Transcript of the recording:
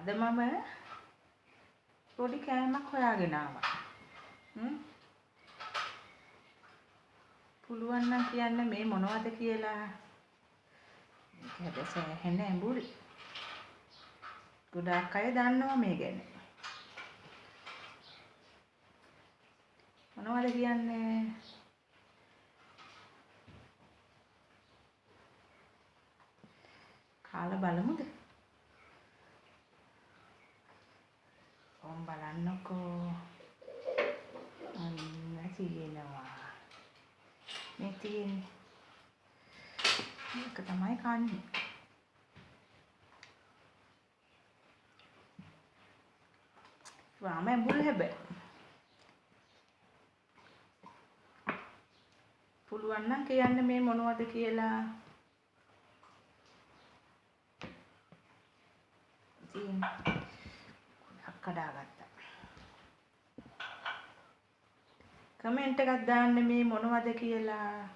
අද මම පොඩි කෑමක් හොයාගෙන ආවා. පුළුවන් නම් කියන්න මේ මොනවද කියලා. මේක හැබැයි සෑහෙන ඇඹුල්. ගොඩාක් අය දන්නවා මේ ගැන. මොනවද කියන්නේ? කාලා බලමුද? බලන්නකෝ. අන්න තියෙනවා. මේ තියෙන්නේ. මේක තමයි කන්නේ. වාම ඇඹුල් හැබැයි. පුළුවන් නම් කියන්න මේ මොනවද කියලා. ඉතින් කඩාගත්තා. කමෙන්ට් එකක් දාන්න මේ මොනවද කියලා.